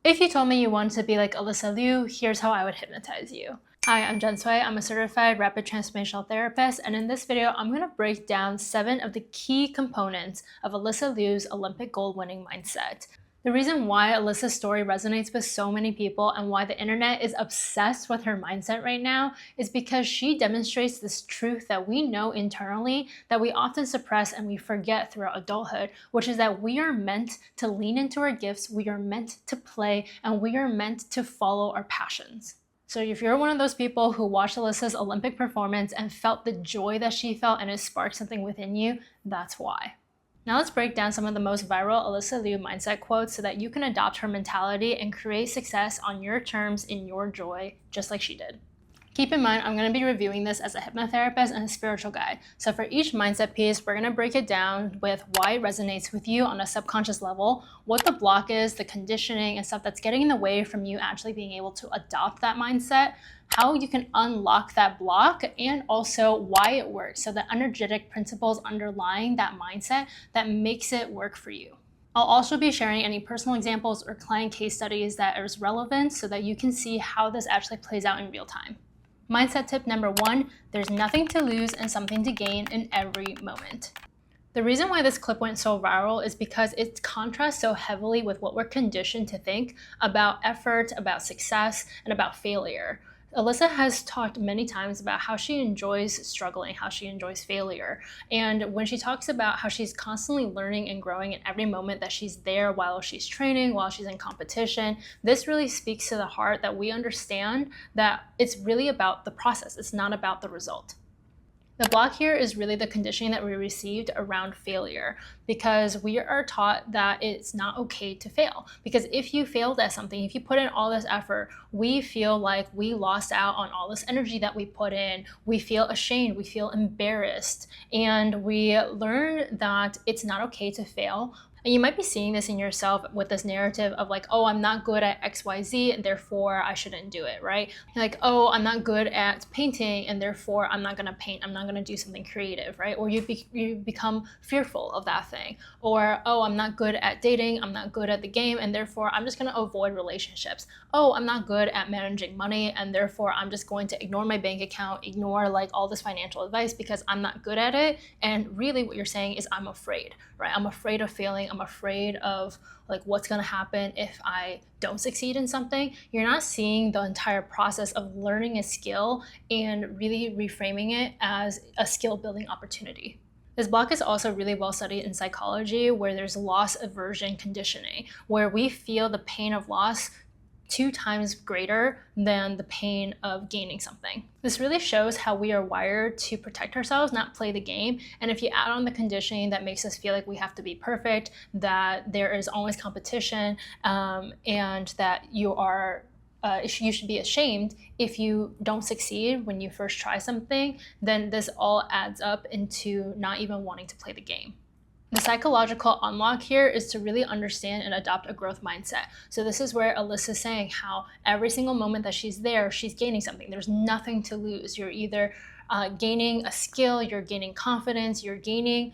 If you told me you wanted to be like Alysa Liu, here's how I would hypnotize you. Hi, I'm Jen Sui. I'm a certified rapid transformational therapist, and in this video, I'm going to break down 7 of the key components of Alysa Liu's Olympic gold winning mindset. The reason why Alyssa's story resonates with so many people and why the internet is obsessed with her mindset right now is because she demonstrates this truth that we know internally that we often suppress and we forget throughout adulthood, which is that we are meant to lean into our gifts, we are meant to play, and we are meant to follow our passions. So if you're one of those people who watched Alyssa's Olympic performance and felt the joy that she felt and it sparked something within you, that's why. Now let's break down some of the most viral Alysa Liu mindset quotes so that you can adopt her mentality and create success on your terms in your joy, just like she did. Keep in mind, I'm going to be reviewing this as a hypnotherapist and a spiritual guide. So for each mindset piece, we're going to break it down with why it resonates with you on a subconscious level, what the block is, the conditioning and stuff that's getting in the way from you actually being able to adopt that mindset, how you can unlock that block, and also why it works. So the energetic principles underlying that mindset that makes it work for you. I'll also be sharing any personal examples or client case studies that are relevant so that you can see how this actually plays out in real time. Mindset tip number 1, there's nothing to lose and something to gain in every moment. The reason why this clip went so viral is because it contrasts so heavily with what we're conditioned to think about effort, about success, and about failure. Alyssa has talked many times about how she enjoys struggling, how she enjoys failure. And when she talks about how she's constantly learning and growing in every moment that she's there while she's training, while she's in competition, this really speaks to the heart that we understand that it's really about the process. It's not about the result. The block here is really the conditioning that we received around failure, because we are taught that it's not okay to fail. Because if you failed at something, if you put in all this effort, we feel like we lost out on all this energy that we put in. We feel ashamed, we feel embarrassed, and we learn that it's not okay to fail. And you might be seeing this in yourself with this narrative of like, oh, I'm not good at XYZ and therefore I shouldn't do it, right? Like, oh, I'm not good at painting and therefore I'm not gonna paint, I'm not gonna do something creative, right? Or you become fearful of that thing. Or, oh, I'm not good at dating, I'm not good at the game and therefore I'm just gonna avoid relationships. Oh, I'm not good at managing money and therefore I'm just going to ignore my bank account, ignore like all this financial advice because I'm not good at it. And really what you're saying is I'm afraid, right? I'm afraid of failing. I'm afraid of like what's going to happen if I don't succeed in something. You're not seeing the entire process of learning a skill and really reframing it as a skill building opportunity. This block is also really well studied in psychology, where there's loss aversion conditioning, where we feel the pain of loss 2 times greater than the pain of gaining something. This really shows how we are wired to protect ourselves, not play the game. And if you add on the conditioning that makes us feel like we have to be perfect, that there is always competition, and that you should be ashamed if you don't succeed when you first try something, then this all adds up into not even wanting to play the game. The psychological unlock here is to really understand and adopt a growth mindset. So this is where Alyssa's saying how every single moment that she's there, she's gaining something. There's nothing to lose. You're either gaining a skill, you're gaining confidence, you're gaining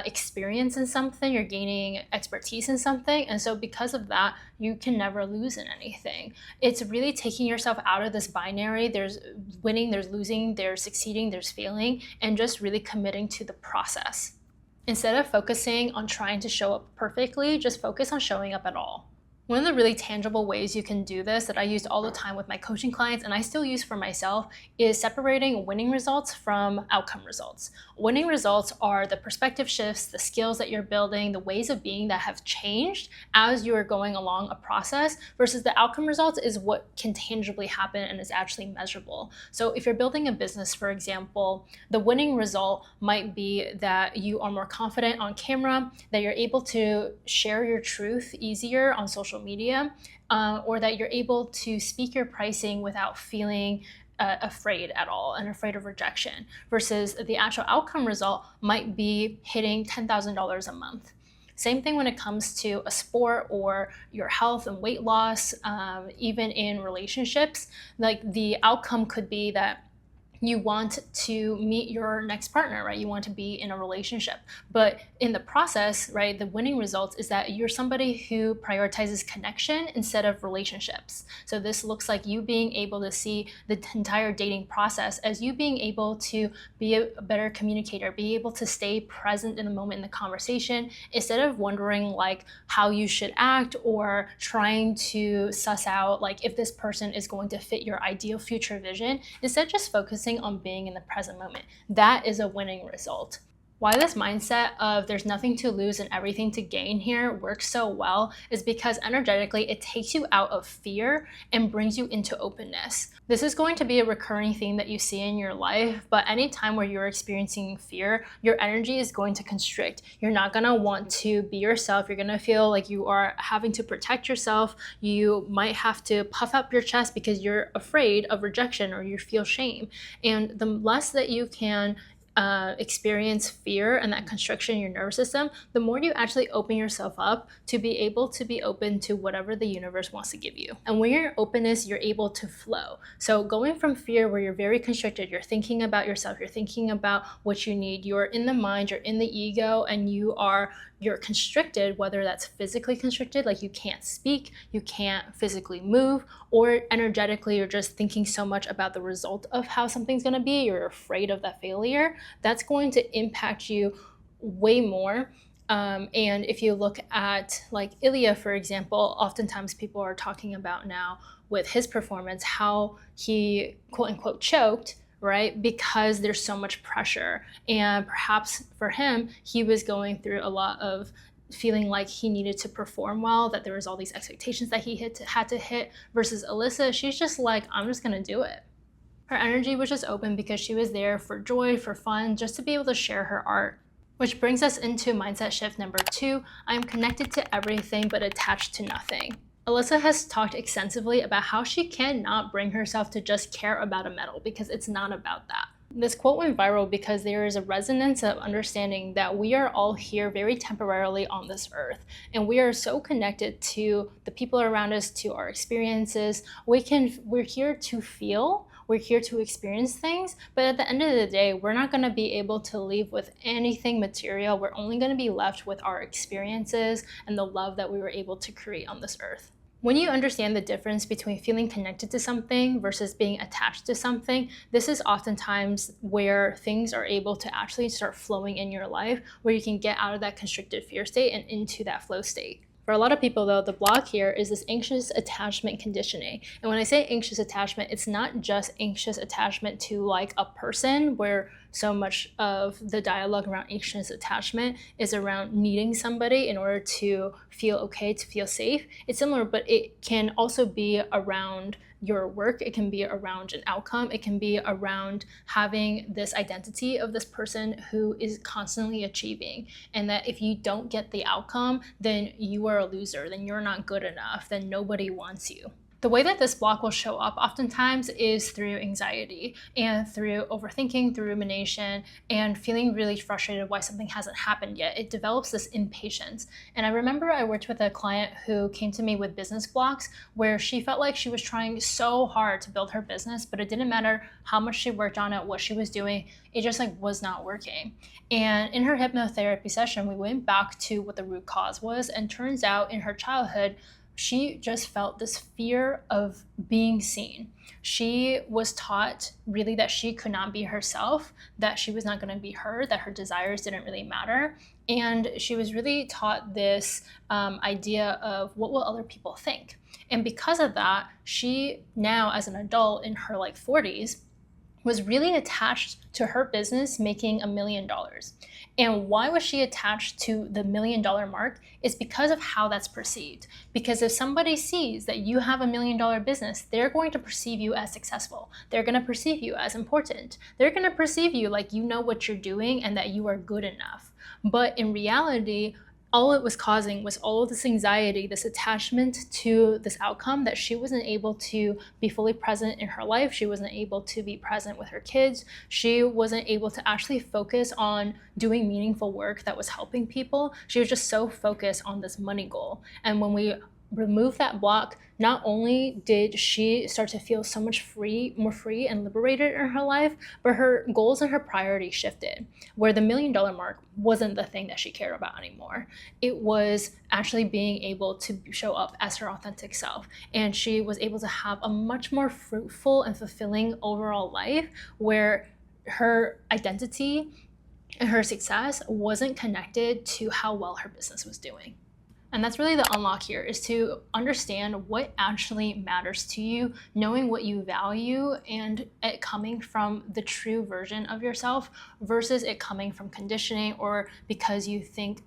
experience in something, you're gaining expertise in something. And so because of that, you can never lose in anything. It's really taking yourself out of this binary. There's winning, there's losing, there's succeeding, there's failing, and just really committing to the process. Instead of focusing on trying to show up perfectly, just focus on showing up at all. One of the really tangible ways you can do this that I used all the time with my coaching clients and I still use for myself is separating winning results from outcome results. Winning results are the perspective shifts, the skills that you're building, the ways of being that have changed as you are going along a process, versus the outcome results is what can tangibly happen and is actually measurable. So if you're building a business, for example, the winning result might be that you are more confident on camera, that you're able to share your truth easier on social media, or that you're able to speak your pricing without feeling afraid at all and afraid of rejection, versus the actual outcome result might be hitting $10,000 a month. Same thing when it comes to a sport or your health and weight loss, even in relationships. Like the outcome could be that you want to meet your next partner, right? You want to be in a relationship. But in the process, right, the winning result is that you're somebody who prioritizes connection instead of relationships. So this looks like you being able to see the entire dating process as you being able to be a better communicator, be able to stay present in the moment in the conversation instead of wondering like how you should act or trying to suss out like if this person is going to fit your ideal future vision. Instead, just focusing on being in the present moment. That is a winning result. Why this mindset of there's nothing to lose and everything to gain here works so well is because energetically it takes you out of fear and brings you into openness. This is going to be a recurring theme that you see in your life, but anytime where you're experiencing fear, your energy is going to constrict. You're not going to want to be yourself. You're going to feel like you are having to protect yourself. You might have to puff up your chest because you're afraid of rejection or you feel shame. And the less that you can experience fear and that constriction in your nervous system, the more you actually open yourself up to be able to be open to whatever the universe wants to give you. And when you're in openness, you're able to flow. So going from fear where you're very constricted, you're thinking about yourself, you're thinking about what you need, you're in the mind, you're in the ego, and you're constricted, whether that's physically constricted, like you can't speak, you can't physically move, or energetically you're just thinking so much about the result of how something's going to be, you're afraid of that failure, that's going to impact you way more. And if you look at like Ilya, for example, oftentimes people are talking about now with his performance, how he quote unquote choked, right? Because there's so much pressure. And perhaps for him, he was going through a lot of feeling like he needed to perform well, that there was all these expectations that he had to hit, versus Alysa, she's just like, I'm just gonna do it. Her energy was just open because she was there for joy, for fun, just to be able to share her art. Which brings us into mindset shift number 2. I'm connected to everything but attached to nothing. Alysa has talked extensively about how she cannot bring herself to just care about a medal because it's not about that. This quote went viral because there is a resonance of understanding that we are all here very temporarily on this earth, and we are so connected to the people around us, to our experiences. We're here to feel, we're here to experience things, but at the end of the day, we're not going to be able to leave with anything material. We're only going to be left with our experiences and the love that we were able to create on this earth. When you understand the difference between feeling connected to something versus being attached to something, this is oftentimes where things are able to actually start flowing in your life, where you can get out of that constricted fear state and into that flow state. For a lot of people though, the block here is this anxious attachment conditioning. And when I say anxious attachment, it's not just anxious attachment to like a person, where so much of the dialogue around anxious attachment is around needing somebody in order to feel okay, to feel safe. It's similar, but it can also be around your work, it can be around an outcome, it can be around having this identity of this person who is constantly achieving, and that if you don't get the outcome, then you are a loser, then you're not good enough, then nobody wants you. The way that this block will show up oftentimes is through anxiety and through overthinking, through rumination, and feeling really frustrated why something hasn't happened yet. It develops this impatience. And I remember I worked with a client who came to me with business blocks where she felt like she was trying so hard to build her business, but it didn't matter how much she worked on it, what she was doing, it just like was not working. And in her hypnotherapy session, we went back to what the root cause was, and turns out in her childhood, she just felt this fear of being seen. She was taught really that she could not be herself, that she was not going to be her, that her desires didn't really matter. And she was really taught this idea of what will other people think. And because of that, she now as an adult in her like 40s was really attached to her business making $1 million. And why was she attached to the $1 million mark? Is because of how that's perceived. Because if somebody sees that you have $1 million business, they're going to perceive you as successful. They're going to perceive you as important. They're going to perceive you like you know what you're doing and that you are good enough. But in reality, all it was causing was all of this anxiety, this attachment to this outcome, that she wasn't able to be fully present in her life. She wasn't able to be present with her kids. She wasn't able to actually focus on doing meaningful work that was helping people. She was just so focused on this money goal. And when we remove that block, not only did she start to feel so much more free and liberated in her life, but her goals and her priorities shifted, where the $1 million mark wasn't the thing that she cared about anymore. It was actually being able to show up as her authentic self. And she was able to have a much more fruitful and fulfilling overall life where her identity and her success wasn't connected to how well her business was doing. And that's really the unlock here, is to understand what actually matters to you, knowing what you value, and it coming from the true version of yourself versus it coming from conditioning or because you think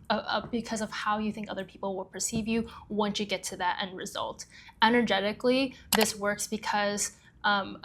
because of how you think other people will perceive you once you get to that end result. Energetically, this works because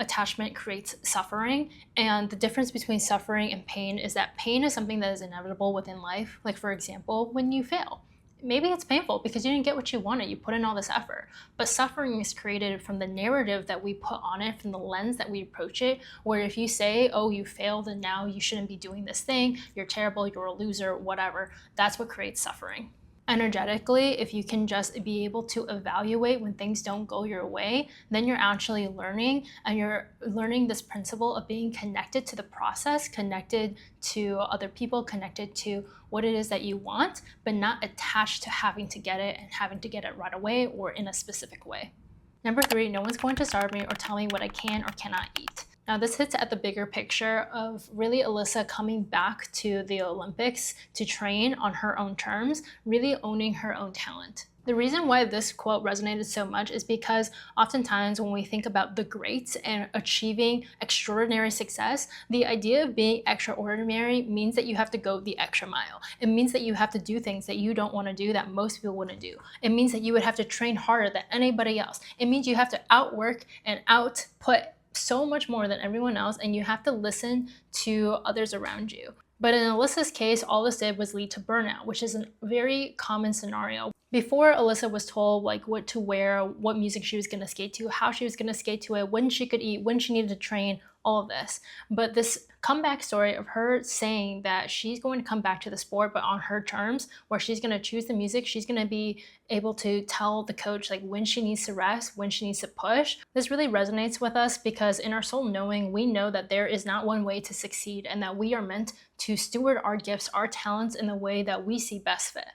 attachment creates suffering, and the difference between suffering and pain is that pain is something that is inevitable within life. Like, for example, when you fail. Maybe it's painful because you didn't get what you wanted, you put in all this effort. But suffering is created from the narrative that we put on it, from the lens that we approach it, where if you say, oh, you failed and now you shouldn't be doing this thing, you're terrible, you're a loser, whatever, that's what creates suffering. Energetically, if you can just be able to evaluate when things don't go your way, then you're actually learning, and you're learning this principle of being connected to the process, connected to other people, connected to what it is that you want, but not attached to having to get it and having to get it right away or in a specific way. Number 3, no one's going to starve me or tell me what I can or cannot eat. Now, this hits at the bigger picture of really Alysa coming back to the Olympics to train on her own terms, really owning her own talent. The reason why this quote resonated so much is because oftentimes when we think about the greats and achieving extraordinary success, the idea of being extraordinary means that you have to go the extra mile. It means that you have to do things that you don't want to do, that most people wouldn't do. It means that you would have to train harder than anybody else. It means you have to outwork and output so much more than everyone else, and you have to listen to others around you. But in Alysa's case, all this did was lead to burnout, which is a very common scenario. Before, Alysa was told like what to wear, what music she was going to skate to, how she was going to skate to it, when she could eat, when she needed to train, all of this. But this comeback story of her saying that she's going to come back to the sport, but on her terms, where she's going to choose the music, she's going to be able to tell the coach like when she needs to rest, when she needs to push. This really resonates with us because in our soul knowing, we know that there is not one way to succeed and that we are meant to steward our gifts, our talents in the way that we see best fit.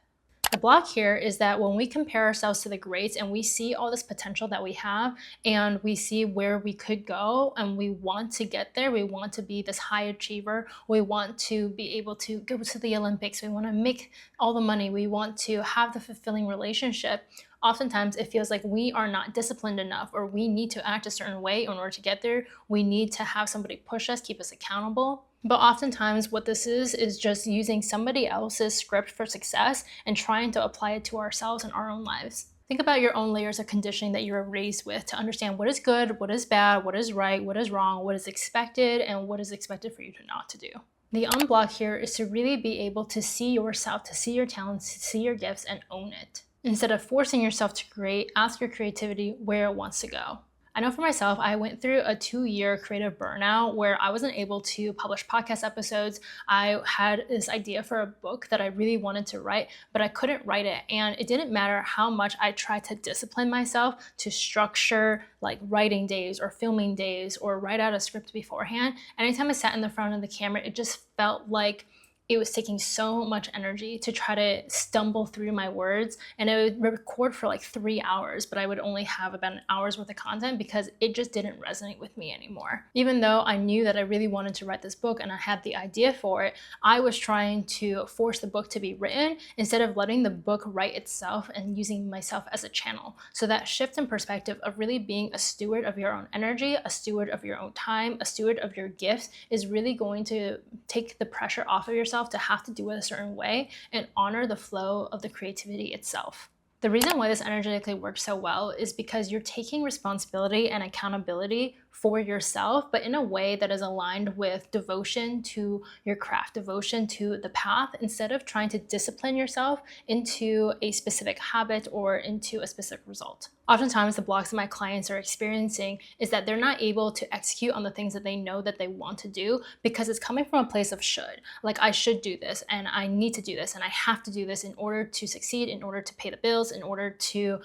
The block here is that when we compare ourselves to the greats and we see all this potential that we have and we see where we could go and we want to get there, we want to be this high achiever, we want to be able to go to the Olympics, we want to make all the money, we want to have the fulfilling relationship. Oftentimes it feels like we are not disciplined enough, or we need to act a certain way in order to get there. We need to have somebody push us, keep us accountable. But oftentimes what this is just using somebody else's script for success and trying to apply it to ourselves and our own lives. Think about your own layers of conditioning that you were raised with to understand what is good, what is bad, what is right, what is wrong, what is expected, and what is expected for you to not to do. The unblock here is to really be able to see yourself, to see your talents, to see your gifts, and own it. Instead of forcing yourself to create, ask your creativity where it wants to go. I know for myself, I went through a 2-year creative burnout where I wasn't able to publish podcast episodes. I had this idea for a book that I really wanted to write, but I couldn't write it. And it didn't matter how much I tried to discipline myself to structure like writing days or filming days or write out a script beforehand. Anytime I sat in the front of the camera, it just felt like it was taking so much energy to try to stumble through my words, and I would record for like 3 hours, but I would only have about an hour's worth of content because it just didn't resonate with me anymore. Even though I knew that I really wanted to write this book and I had the idea for it, I was trying to force the book to be written instead of letting the book write itself and using myself as a channel. So that shift in perspective of really being a steward of your own energy, a steward of your own time, a steward of your gifts is really going to take the pressure off of yourself to have to do it a certain way and honor the flow of the creativity itself. The reason why this energetically works so well is because you're taking responsibility and accountability for yourself, but in a way that is aligned with devotion to your craft, devotion to the path, instead of trying to discipline yourself into a specific habit or into a specific result. Oftentimes, the blocks that my clients are experiencing is that they're not able to execute on the things that they know that they want to do because it's coming from a place of should. Like, I should do this, and I need to do this, and I have to do this in order to succeed, in order to pay the bills, in order to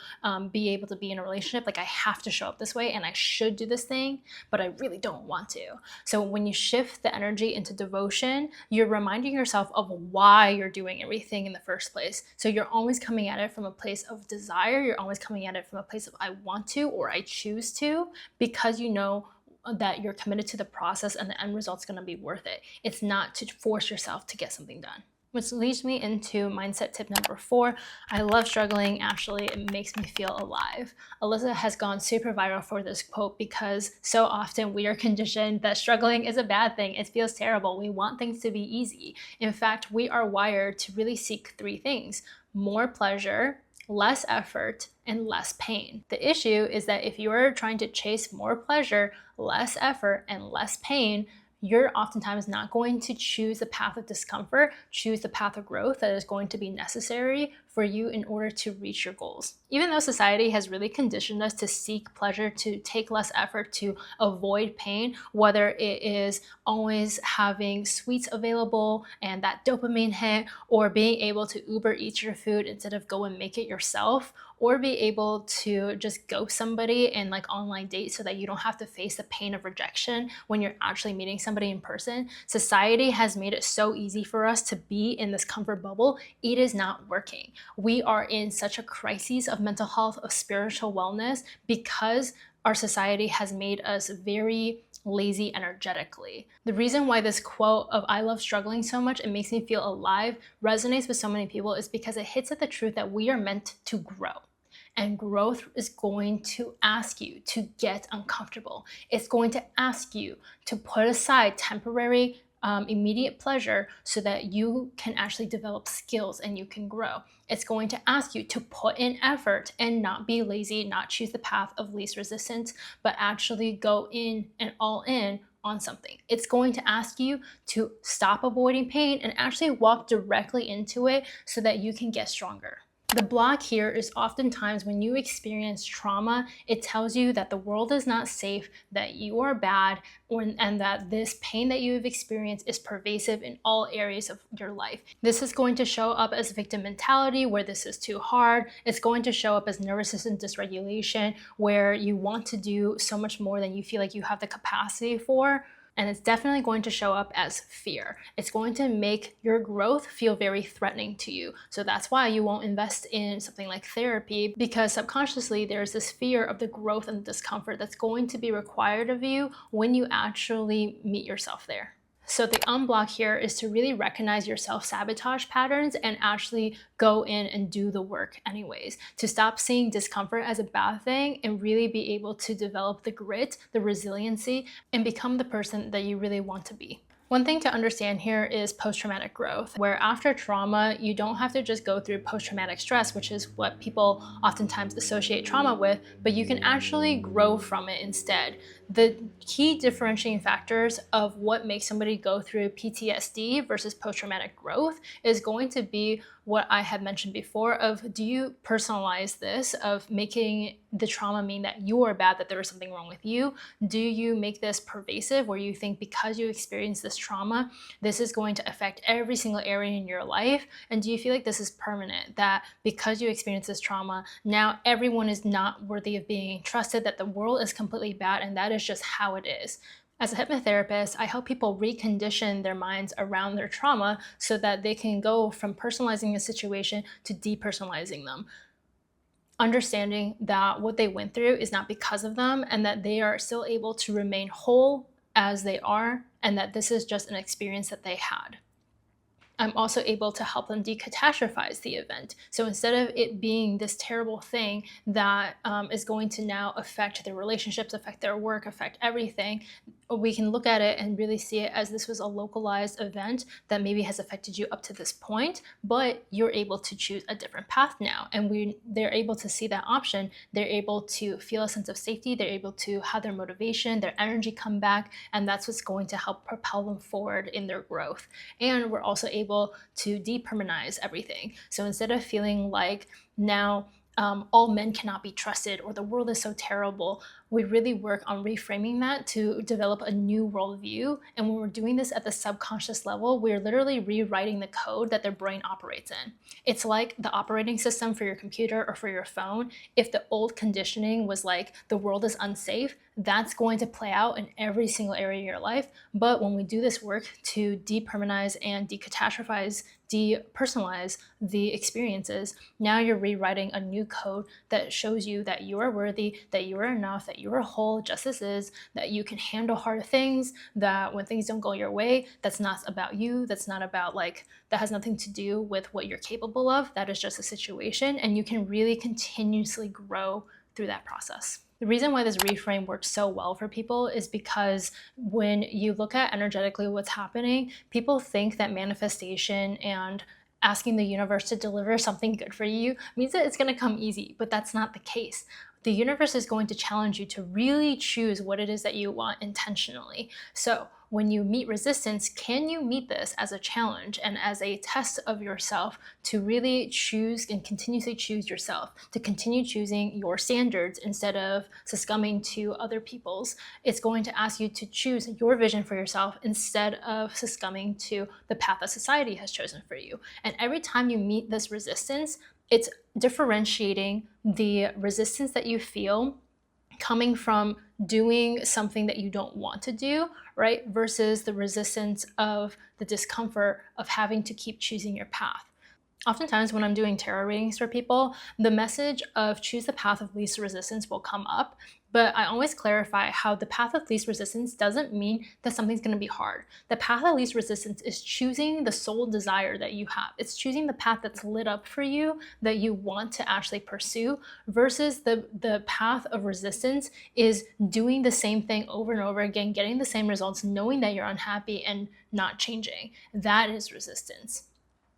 be able to be in a relationship. Like, I have to show up this way, and I should do this thing, but I really don't want to. So when you shift the energy into devotion, you're reminding yourself of why you're doing everything in the first place. So you're always coming at it from a place of desire. You're always coming at it from a place of I want to or I choose to, because you know that you're committed to the process and the end result's going to be worth it. It's not to force yourself to get something done. Which leads me into mindset tip number 4. I love struggling. Actually, it makes me feel alive. Alysa has gone super viral for this quote because so often we are conditioned that struggling is a bad thing. It feels terrible. We want things to be easy. In fact, we are wired to really seek 3 things: more pleasure, less effort, and less pain. The issue is that if you're trying to chase more pleasure, less effort, and less pain, you're oftentimes not going to choose the path of discomfort, choose the path of growth that is going to be necessary for you in order to reach your goals. Even though society has really conditioned us to seek pleasure, to take less effort, to avoid pain, whether it is always having sweets available and that dopamine hit, or being able to Uber eat your food instead of go and make it yourself, or be able to just ghost somebody in like online dates so that you don't have to face the pain of rejection when you're actually meeting somebody in person. Society has made it so easy for us to be in this comfort bubble. It is not working. We are in such a crisis of mental health, of spiritual wellness, because our society has made us very lazy energetically. The reason why this quote of I love struggling so much, it makes me feel alive, resonates with so many people is because it hits at the truth that we are meant to grow. And growth is going to ask you to get uncomfortable. It's going to ask you to put aside temporary immediate pleasure so that you can actually develop skills and you can grow. It's going to ask you to put in effort and not be lazy, not choose the path of least resistance, but actually go in and all in on something. It's going to ask you to stop avoiding pain and actually walk directly into it so that you can get stronger. The block here is oftentimes when you experience trauma, it tells you that the world is not safe, that you are bad, and that this pain that you have experienced is pervasive in all areas of your life. This is going to show up as victim mentality, where this is too hard. It's going to show up as nervous system dysregulation, where you want to do so much more than you feel like you have the capacity for. And it's definitely going to show up as fear. It's going to make your growth feel very threatening to you. So that's why you won't invest in something like therapy, because subconsciously there's this fear of the growth and discomfort that's going to be required of you when you actually meet yourself there. So the unblock here is to really recognize your self-sabotage patterns and actually go in and do the work anyways, to stop seeing discomfort as a bad thing and really be able to develop the grit, the resiliency, and become the person that you really want to be. One thing to understand here is post-traumatic growth, where after trauma, you don't have to just go through post-traumatic stress, which is what people oftentimes associate trauma with, but you can actually grow from it instead. The key differentiating factors of what makes somebody go through PTSD versus post-traumatic growth is going to be what I had mentioned before of, do you personalize this, of making the trauma mean that you are bad, that there is something wrong with you? Do you make this pervasive, where you think because you experience this trauma, this is going to affect every single area in your life? And do you feel like this is permanent, that because you experience this trauma, now everyone is not worthy of being trusted, that the world is completely bad, and that is just how it is? As a hypnotherapist, I help people recondition their minds around their trauma so that they can go from personalizing a situation to depersonalizing them. Understanding that what they went through is not because of them, and that they are still able to remain whole as they are, and that this is just an experience that they had. I'm also able to help them decatastrophize the event. So instead of it being this terrible thing that is going to now affect their relationships, affect their work, affect everything, we can look at it and really see it as this was a localized event that maybe has affected you up to this point, but you're able to choose a different path now. And they're able to see that option. They're able to feel a sense of safety. They're able to have their motivation, their energy come back, and that's what's going to help propel them forward in their growth. And we're also able to depermanize everything. So instead of feeling like now all men cannot be trusted, or the world is so terrible, we really work on reframing that to develop a new worldview. And when we're doing this at the subconscious level, we're literally rewriting the code that their brain operates in. It's like the operating system for your computer or for your phone. If the old conditioning was like, the world is unsafe, that's going to play out in every single area of your life. But when we do this work to depermanize and decatastrophize, depersonalize the experiences, now you're rewriting a new code that shows you that you are worthy, that you are enough, that you are whole just as is, that you can handle hard things, that when things don't go your way, that's not about you, that's not about like, that has nothing to do with what you're capable of, that is just a situation, and you can really continuously grow through that process. The reason why this reframe works so well for people is because when you look at energetically what's happening, people think that manifestation and asking the universe to deliver something good for you means that it's going to come easy, but that's not the case. The universe is going to challenge you to really choose what it is that you want intentionally. So when you meet resistance, can you meet this as a challenge and as a test of yourself to really choose and continuously choose yourself, to continue choosing your standards instead of succumbing to other people's? It's going to ask you to choose your vision for yourself instead of succumbing to the path that society has chosen for you. And every time you meet this resistance, it's differentiating the resistance that you feel coming from doing something that you don't want to do, right? Versus the resistance of the discomfort of having to keep choosing your path. Oftentimes when I'm doing tarot readings for people, the message of choose the path of least resistance will come up, but I always clarify how the path of least resistance doesn't mean that something's going to be hard. The path of least resistance is choosing the soul desire that you have. It's choosing the path that's lit up for you, that you want to actually pursue, versus the path of resistance is doing the same thing over and over again, getting the same results, knowing that you're unhappy and not changing. That is resistance.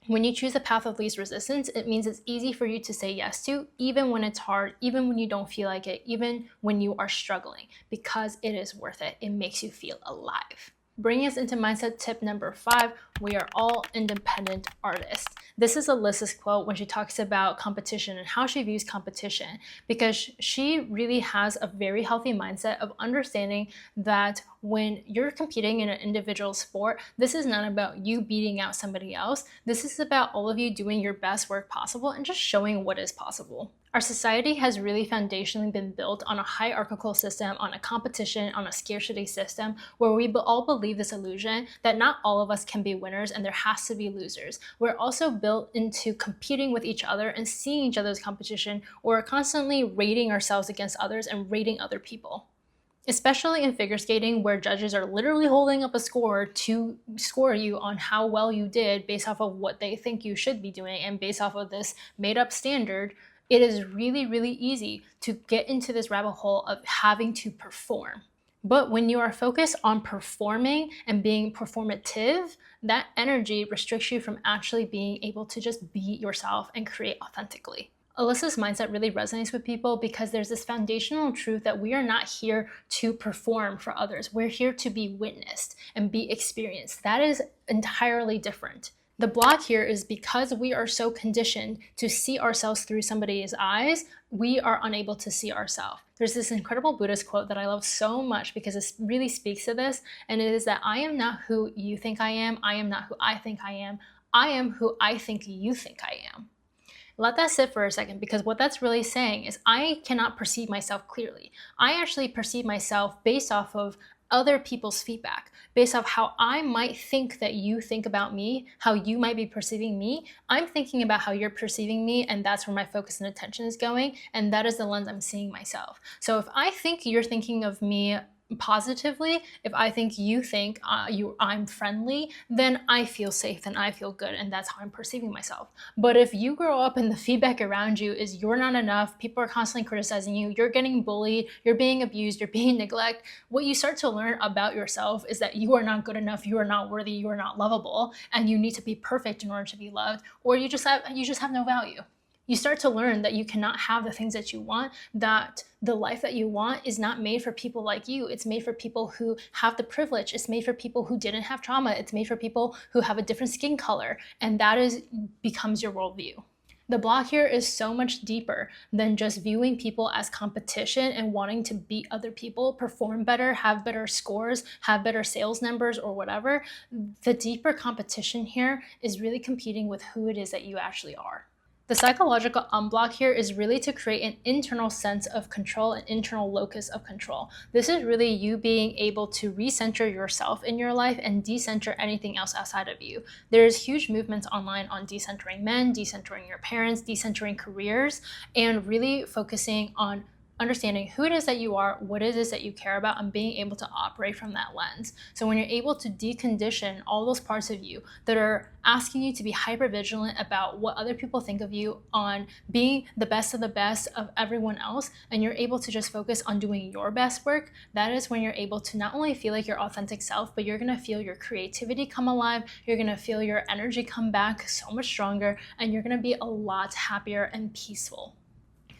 When you choose the path of least resistance, it means it's easy for you to say yes to, even when it's hard, even when you don't feel like it, even when you are struggling, because it is worth it. It makes you feel alive. Bringing us into mindset tip number 5, we are all independent artists. This is Alysa's quote when she talks about competition and how she views competition, because she really has a very healthy mindset of understanding that when you're competing in an individual sport, this is not about you beating out somebody else. This is about all of you doing your best work possible and just showing what is possible. Our society has really foundationally been built on a hierarchical system, on a competition, on a scarcity system, where we all believe this illusion that not all of us can be winners and there has to be losers. We're also built into competing with each other and seeing each other's competition, or constantly rating ourselves against others and rating other people. Especially in figure skating, where judges are literally holding up a score to score you on how well you did based off of what they think you should be doing and based off of this made-up standard, it is really, really easy to get into this rabbit hole of having to perform. But when you are focused on performing and being performative, that energy restricts you from actually being able to just be yourself and create authentically. Alysa's mindset really resonates with people because there's this foundational truth that we are not here to perform for others. We're here to be witnessed and be experienced. That is entirely different. The block here is because we are so conditioned to see ourselves through somebody's eyes, we are unable to see ourselves. There's this incredible Buddhist quote that I love so much because it really speaks to this, and it is that I am not who you think I am not who I think I am who I think you think I am. Let that sit for a second, because what that's really saying is I cannot perceive myself clearly. I actually perceive myself based off of other people's feedback, based off how I might think that you think about me, how you might be perceiving me. I'm thinking about how you're perceiving me, and that's where my focus and attention is going, and that is the lens I'm seeing myself. So if I think you're thinking of me positively, if I think you think I'm friendly, then I feel safe and I feel good, and that's how I'm perceiving myself. But if you grow up and the feedback around you is you're not enough, people are constantly criticizing you, you're getting bullied, you're being abused, you're being neglected, what you start to learn about yourself is that you are not good enough, you are not worthy, you are not lovable, and you need to be perfect in order to be loved, or you just have no value. You start to learn that you cannot have the things that you want, that the life that you want is not made for people like you. It's made for people who have the privilege. It's made for people who didn't have trauma. It's made for people who have a different skin color. And that becomes your worldview. The block here is so much deeper than just viewing people as competition and wanting to beat other people, perform better, have better scores, have better sales numbers, or whatever. The deeper competition here is really competing with who it is that you actually are. The psychological unblock here is really to create an internal sense of control, an internal locus of control. This is really you being able to recenter yourself in your life and decenter anything else outside of you. There's huge movements online on decentering men, decentering your parents, decentering careers, and really focusing on understanding who it is that you are, what it is that you care about, and being able to operate from that lens. So when you're able to decondition all those parts of you that are asking you to be hyper vigilant about what other people think of you, on being the best of the best of everyone else, and you're able to just focus on doing your best work, that is when you're able to not only feel like your authentic self, but you're gonna feel your creativity come alive, you're gonna feel your energy come back so much stronger, and you're gonna be a lot happier and peaceful.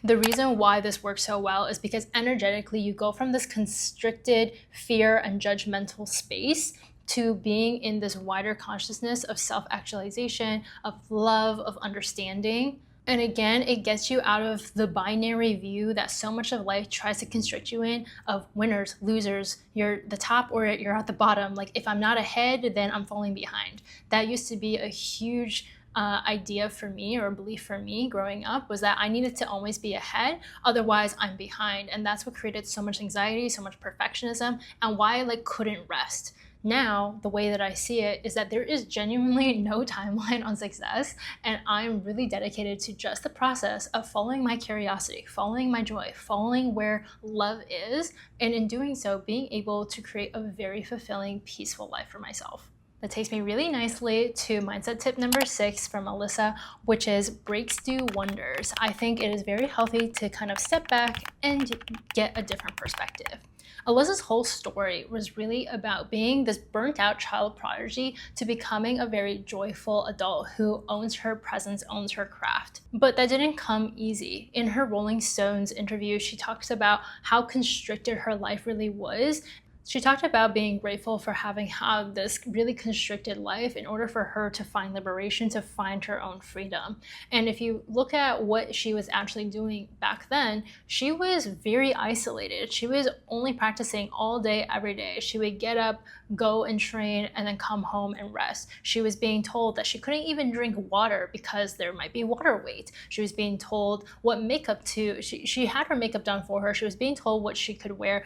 The reason why this works so well is because energetically you go from this constricted fear and judgmental space to being in this wider consciousness of self-actualization, of love, of understanding. And again, it gets you out of the binary view that so much of life tries to constrict you in, of winners, losers, you're the top or you're at the bottom. Like, if I'm not ahead, then I'm falling behind. That used to be a huge idea for me, or a belief for me growing up, was that I needed to always be ahead, otherwise I'm behind. And that's what created so much anxiety, so much perfectionism, and why I couldn't rest. Now, the way that I see it is that there is genuinely no timeline on success, and I'm really dedicated to just the process of following my curiosity, following my joy, following where love is, and in doing so, being able to create a very fulfilling, peaceful life for myself. That takes me really nicely to mindset tip number 6 from Alysa, which is breaks do wonders. I think it is very healthy to kind of step back and get a different perspective. Alysa's whole story was really about being this burnt out child prodigy to becoming a very joyful adult who owns her presence, owns her craft. But that didn't come easy. In her Rolling Stones interview, she talks about how constricted her life really was. She talked about being grateful for having had this really constricted life in order for her to find liberation, to find her own freedom. And if you look at what she was actually doing back then, she was very isolated. She was only practicing all day, every day. She would get up, go and train, and then come home and rest. She was being told that she couldn't even drink water because there might be water weight. She was being told what makeup to, she had her makeup done for her. She was being told what she could wear.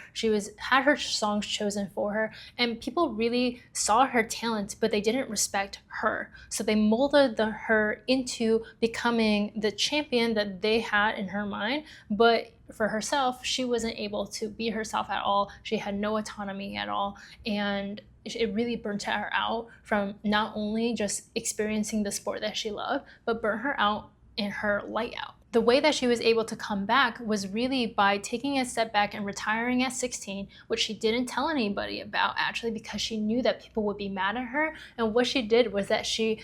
Had her songs chosen for her, and people really saw her talent, but they didn't respect her. So they molded her into becoming the champion that they had in her mind, but for herself, she wasn't able to be herself at all. She had no autonomy at all, and it really burnt her out from not only just experiencing the sport that she loved, but burnt her out in her light out. The way that she was able to come back was really by taking a step back and retiring at 16, which she didn't tell anybody about, actually, because she knew that people would be mad at her. And what she did was that she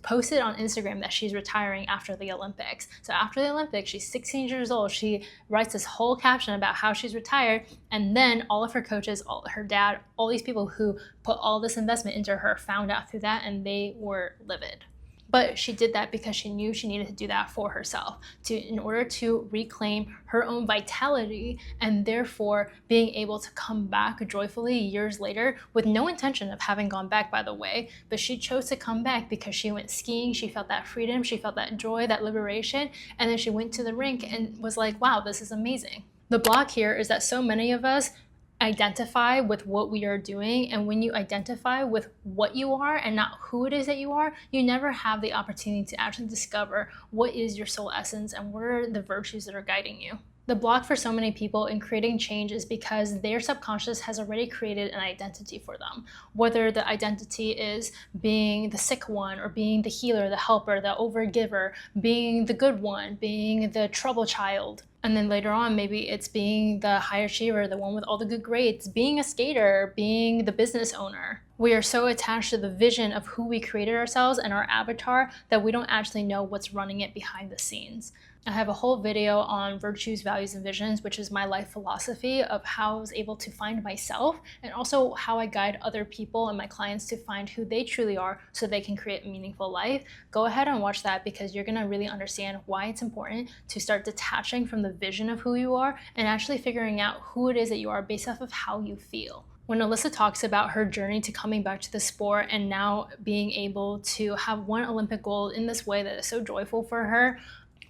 posted on Instagram that she's retiring after the Olympics. So after the Olympics, she's 16 years old. She writes this whole caption about how she's retired, and then all of her coaches, her dad, all these people who put all this investment into her found out through that, and they were livid. But she did that because she knew she needed to do that for herself, in order to reclaim her own vitality, and therefore being able to come back joyfully years later with no intention of having gone back, by the way. But she chose to come back because she went skiing, she felt that freedom, she felt that joy, that liberation, and then she went to the rink and was like, wow, this is amazing. The block here is that so many of us identify with what we are doing, and when you identify with what you are and not who it is that you are, you never have the opportunity to actually discover what is your soul essence and what are the virtues that are guiding you. The block for so many people in creating change is because their subconscious has already created an identity for them. Whether the identity is being the sick one, or being the healer, the helper, the overgiver, being the good one, being the trouble child. And then later on, maybe it's being the high achiever, the one with all the good grades, being a skater, being the business owner. We are so attached to the vision of who we created ourselves and our avatar that we don't actually know what's running it behind the scenes. I have a whole video on virtues, values, and visions, which is my life philosophy of how I was able to find myself and also how I guide other people and my clients to find who they truly are so they can create a meaningful life. Go ahead and watch that because you're gonna really understand why it's important to start detaching from the vision of who you are and actually figuring out who it is that you are based off of how you feel. When Alysa talks about her journey to coming back to the sport and now being able to have won Olympic gold in this way that is so joyful for her,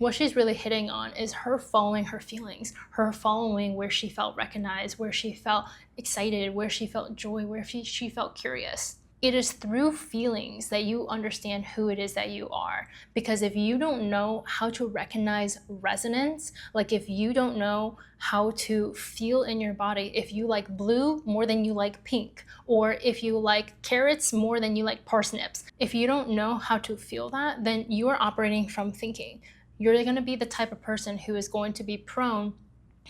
what she's really hitting on is her following her feelings, her following where she felt recognized, where she felt excited, where she felt joy, where she felt curious. It is through feelings that you understand who it is that you are. Because if you don't know how to recognize resonance, like if you don't know how to feel in your body, if you like blue more than you like pink, or if you like carrots more than you like parsnips, if you don't know how to feel that, then you are operating from thinking. You're going to be the type of person who is going to be prone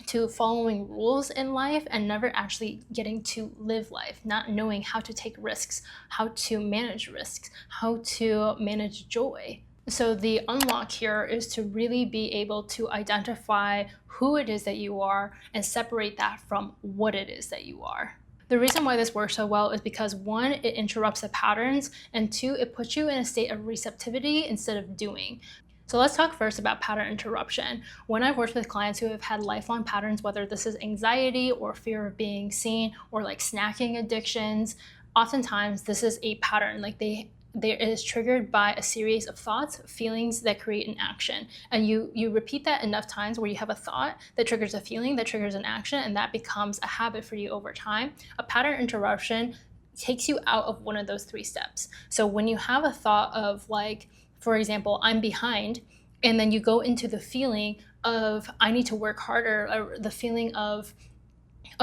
to following rules in life and never actually getting to live life, not knowing how to take risks, how to manage risks, how to manage joy. So the unlock here is to really be able to identify who it is that you are and separate that from what it is that you are. The reason why this works so well is because 1, it interrupts the patterns, and 2, it puts you in a state of receptivity instead of doing. So let's talk first about pattern interruption. When I've worked with clients who have had lifelong patterns, whether this is anxiety or fear of being seen or like snacking addictions, oftentimes this is a pattern. Like it is triggered by a series of thoughts, feelings that create an action. And you repeat that enough times where you have a thought that triggers a feeling, that triggers an action, and that becomes a habit for you over time. A pattern interruption takes you out of one of those 3 steps. So when you have a thought of like, for example, I'm behind, and then you go into the feeling of I need to work harder, or the feeling of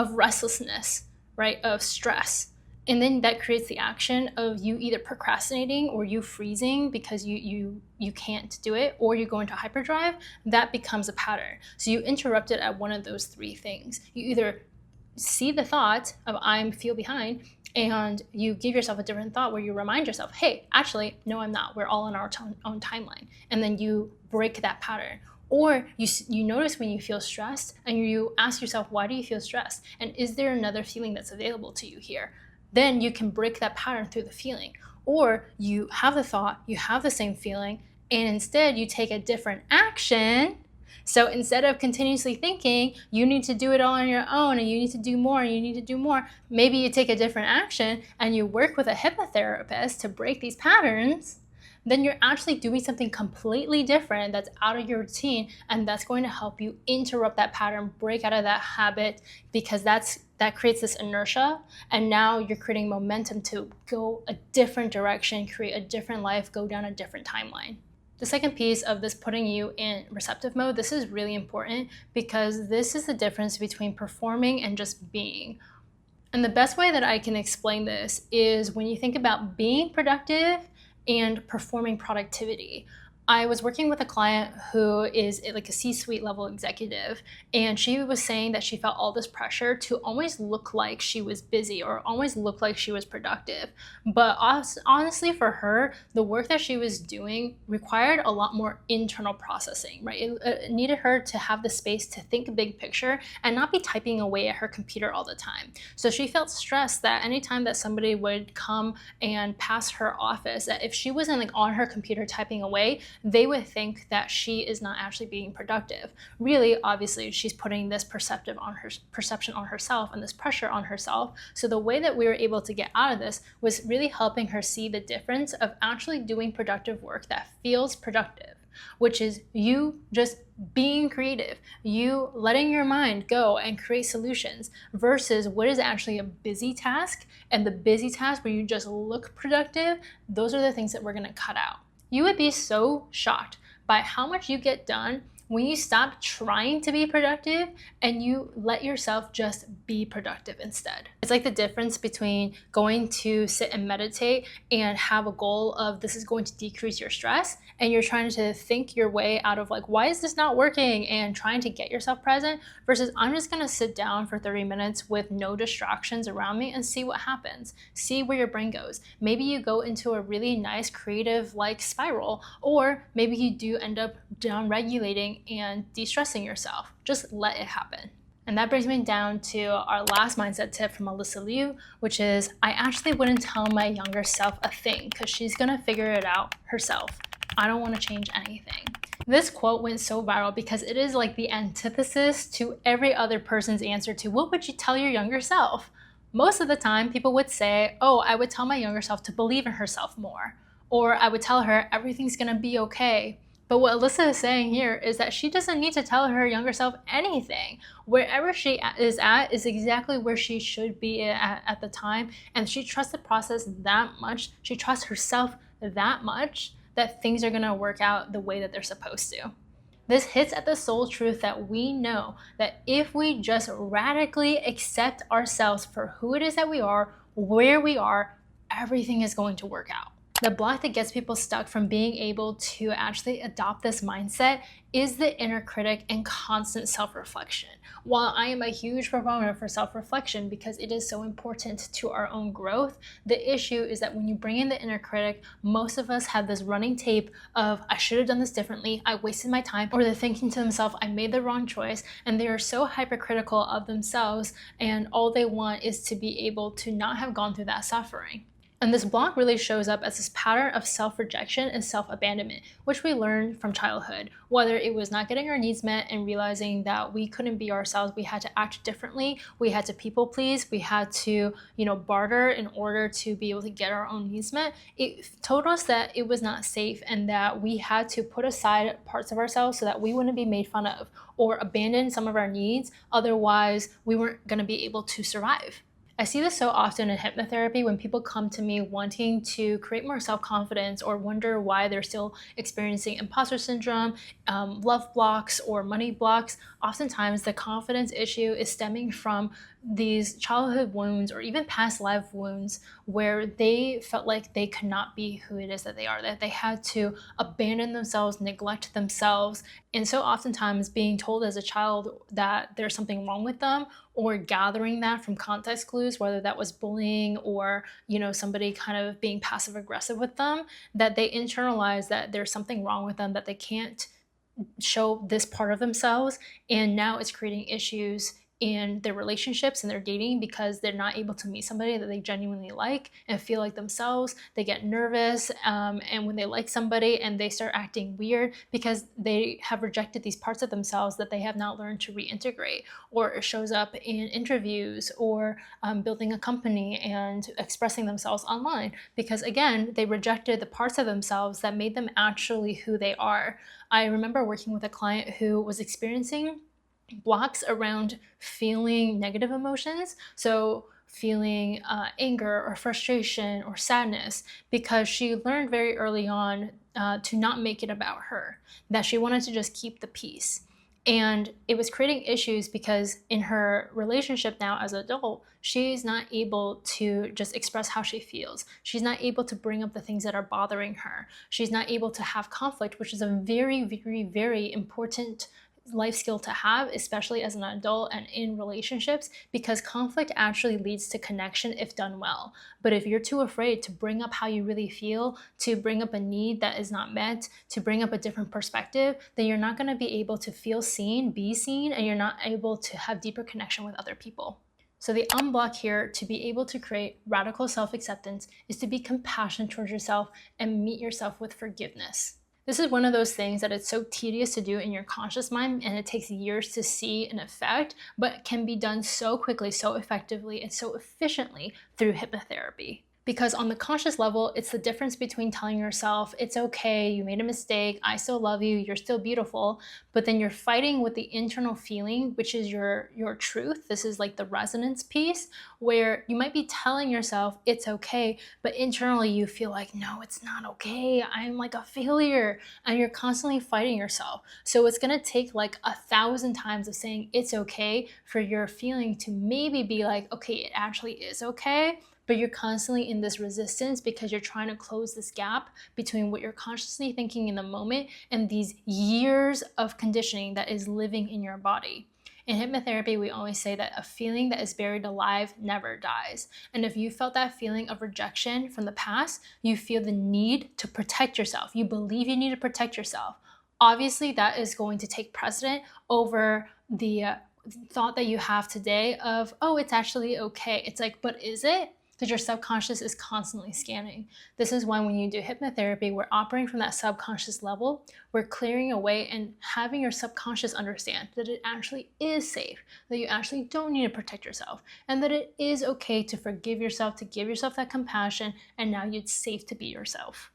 restlessness, right, of stress. And then that creates the action of you either procrastinating or you freezing because you can't do it, or you go into hyperdrive. That becomes a pattern. So you interrupt it at one of those 3 things. You either see the thought of I feel behind, and you give yourself a different thought where you remind yourself, hey, actually, no, I'm not. We're all on our own timeline. And then you break that pattern. Or you notice when you feel stressed and you ask yourself, why do you feel stressed? And is there another feeling that's available to you here? Then you can break that pattern through the feeling. Or you have the thought, you have the same feeling, and instead you take a different action. So instead of continuously thinking, you need to do it all on your own and you need to do more and you need to do more, maybe you take a different action and you work with a hypnotherapist to break these patterns. Then you're actually doing something completely different that's out of your routine, and that's going to help you interrupt that pattern, break out of that habit, because that creates this inertia, and now you're creating momentum to go a different direction, create a different life, go down a different timeline. The second piece of this putting you in receptive mode, this is really important because this is the difference between performing and just being. And the best way that I can explain this is when you think about being productive and performing productivity. I was working with a client who is like a C-suite level executive, and she was saying that she felt all this pressure to always look like she was busy or always look like she was productive. But honestly, for her, the work that she was doing required a lot more internal processing, right? It needed her to have the space to think big picture and not be typing away at her computer all the time. So she felt stressed that anytime that somebody would come and pass her office, that if she wasn't like on her computer typing away, they would think that she is not actually being productive. Really, obviously, she's putting this perception on herself and this pressure on herself. So the way that we were able to get out of this was really helping her see the difference of actually doing productive work that feels productive, which is you just being creative, you letting your mind go and create solutions, versus what is actually a busy task. And the busy task where you just look productive, those are the things that we're going to cut out. You would be so shocked by how much you get done when you stop trying to be productive and you let yourself just be productive instead. It's like the difference between going to sit and meditate and have a goal of this is going to decrease your stress, and you're trying to think your way out of like, why is this not working, and trying to get yourself present, versus I'm just gonna sit down for 30 minutes with no distractions around me and see what happens. See where your brain goes. Maybe you go into a really nice creative like spiral, or maybe you do end up down regulating relaxing and de-stressing yourself. Just let it happen. And that brings me down to our last mindset tip from Alysa Liu, which is I actually wouldn't tell my younger self a thing because she's gonna figure it out herself. I don't want to change anything. This quote went so viral because it is like the antithesis to every other person's answer to what would you tell your younger self? Most of the time, people would say, oh, I would tell my younger self to believe in herself more. Or I would tell her everything's gonna be okay. But what Alysa is saying here is that she doesn't need to tell her younger self anything. Wherever she is at is exactly where she should be at the time. And she trusts the process that much. She trusts herself that much that things are gonna work out the way that they're supposed to. This hits at the soul truth that we know that if we just radically accept ourselves for who it is that we are, where we are, everything is going to work out. The block that gets people stuck from being able to actually adopt this mindset is the inner critic and constant self-reflection. While I am a huge proponent for self-reflection because it is so important to our own growth, the issue is that when you bring in the inner critic, most of us have this running tape of I should have done this differently, I wasted my time, or they're thinking to themselves, I made the wrong choice, and they are so hypercritical of themselves, and all they want is to be able to not have gone through that suffering. And this block really shows up as this pattern of self-rejection and self-abandonment, which we learned from childhood. Whether it was not getting our needs met and realizing that we couldn't be ourselves, we had to act differently, we had to people please, we had to, barter in order to be able to get our own needs met. It told us that it was not safe and that we had to put aside parts of ourselves so that we wouldn't be made fun of or abandon some of our needs. Otherwise, we weren't going to be able to survive. I see this so often in hypnotherapy when people come to me wanting to create more self-confidence or wonder why they're still experiencing imposter syndrome, love blocks, or money blocks. Oftentimes, the confidence issue is stemming from these childhood wounds or even past life wounds where they felt like they could not be who it is that they are, that they had to abandon themselves, neglect themselves. And so oftentimes being told as a child that there's something wrong with them, or gathering that from context clues, whether that was bullying or, somebody kind of being passive aggressive with them, that they internalize that there's something wrong with them, that they can't show this part of themselves. And now it's creating issues in their relationships and their dating because they're not able to meet somebody that they genuinely like and feel like themselves. They get nervous and when they like somebody and they start acting weird because they have rejected these parts of themselves that they have not learned to reintegrate. Or it shows up in interviews or building a company and expressing themselves online because, again, they rejected the parts of themselves that made them actually who they are. I remember working with a client who was experiencing blocks around feeling negative emotions. So feeling anger or frustration or sadness because she learned very early on to not make it about her, that she wanted to just keep the peace. And it was creating issues because in her relationship now as an adult, she's not able to just express how she feels. She's not able to bring up the things that are bothering her. She's not able to have conflict, which is a very, very, very important life skill to have, especially as an adult and in relationships, because conflict actually leads to connection if done well. But if you're too afraid to bring up how you really feel, to bring up a need that is not met, to bring up a different perspective, then you're not going to be able to feel seen, be seen, and you're not able to have deeper connection with other people. So the unblock here to be able to create radical self-acceptance is to be compassionate towards yourself and meet yourself with forgiveness. This is one of those things that it's so tedious to do in your conscious mind and it takes years to see an effect, but can be done so quickly, so effectively, and so efficiently through hypnotherapy. Because on the conscious level, it's the difference between telling yourself, it's okay, you made a mistake, I still love you, you're still beautiful, but then you're fighting with the internal feeling, which is your truth. This is like the resonance piece, where you might be telling yourself it's okay, but internally you feel like, no, it's not okay, I'm like a failure, and you're constantly fighting yourself. So it's gonna take like 1,000 times of saying it's okay for your feeling to maybe be like, okay, it actually is okay, but you're constantly in this resistance because you're trying to close this gap between what you're consciously thinking in the moment and these years of conditioning that is living in your body. In hypnotherapy, we always say that a feeling that is buried alive never dies. And if you felt that feeling of rejection from the past, you feel the need to protect yourself. You believe you need to protect yourself. obviously that is going to take precedent over the thought that you have today of, oh, it's actually okay. It's like, but is it? Because your subconscious is constantly scanning. This is why when you do hypnotherapy, we're operating from that subconscious level. We're clearing away and having your subconscious understand that it actually is safe, that you actually don't need to protect yourself, and that it is okay to forgive yourself, to give yourself that compassion, and now it's safe to be yourself.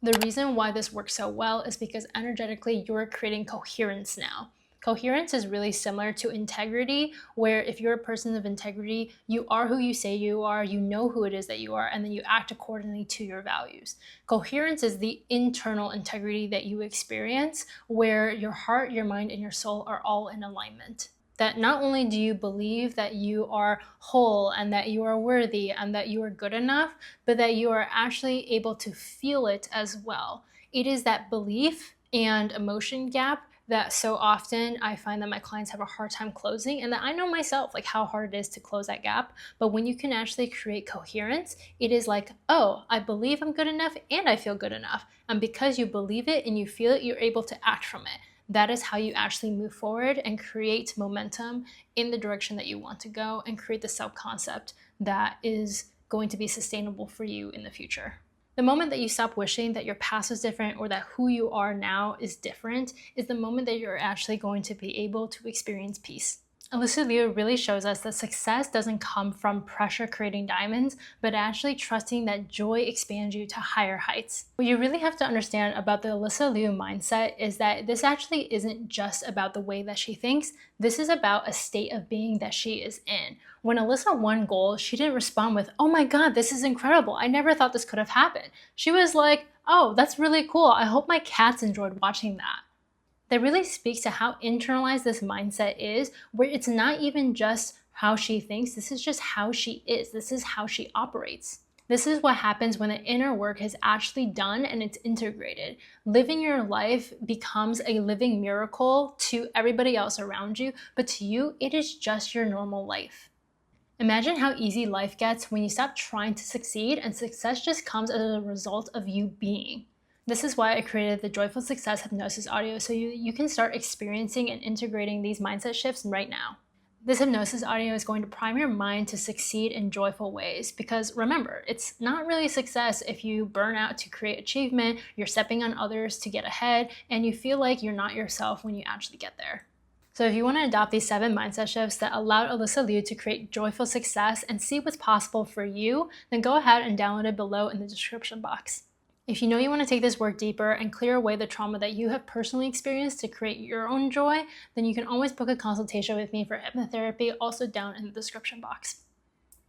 The reason why this works so well is because energetically you're creating coherence now. Coherence is really similar to integrity, where if you're a person of integrity, you are who you say you are, you know who it is that you are, and then you act accordingly to your values. Coherence is the internal integrity that you experience, where your heart, your mind, and your soul are all in alignment. That not only do you believe that you are whole and that you are worthy and that you are good enough, but that you are actually able to feel it as well. It is that belief and emotion gap that so often I find that my clients have a hard time closing, and that I know myself, like how hard it is to close that gap. But when you can actually create coherence, it is like, oh, I believe I'm good enough and I feel good enough. And because you believe it and you feel it, you're able to act from it. That is how you actually move forward and create momentum in the direction that you want to go, and create the self-concept that is going to be sustainable for you in the future. The moment that you stop wishing that your past was different or that who you are now is different is the moment that you're actually going to be able to experience peace. Alysa Liu really shows us that success doesn't come from pressure creating diamonds, but actually trusting that joy expands you to higher heights. What you really have to understand about the Alysa Liu mindset is that this actually isn't just about the way that she thinks. This is about a state of being that she is in. When Alysa won gold, she didn't respond with, oh my God, this is incredible. I never thought this could have happened. She was like, oh, that's really cool. I hope my cats enjoyed watching that. That really speaks to how internalized this mindset is, where it's not even just how she thinks, this is just how she is. This is how she operates. This is what happens when the inner work is actually done and it's integrated. Living your life becomes a living miracle to everybody else around you, but to you, it is just your normal life. Imagine how easy life gets when you stop trying to succeed and success just comes as a result of you being. This is why I created the Joyful Success Hypnosis audio, so you can start experiencing and integrating these mindset shifts right now. This hypnosis audio is going to prime your mind to succeed in joyful ways, because remember, it's not really success if you burn out to create achievement, you're stepping on others to get ahead, and you feel like you're not yourself when you actually get there. So if you want to adopt these 7 mindset shifts that allowed Alysa Liu to create joyful success and see what's possible for you, then go ahead and download it below in the description box. If you know you want to take this work deeper and clear away the trauma that you have personally experienced to create your own joy, then you can always book a consultation with me for hypnotherapy, also down in the description box.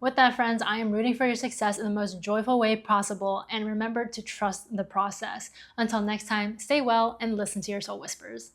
With that, friends, I am rooting for your success in the most joyful way possible, and remember to trust the process. Until next time, stay well and listen to your soul whispers.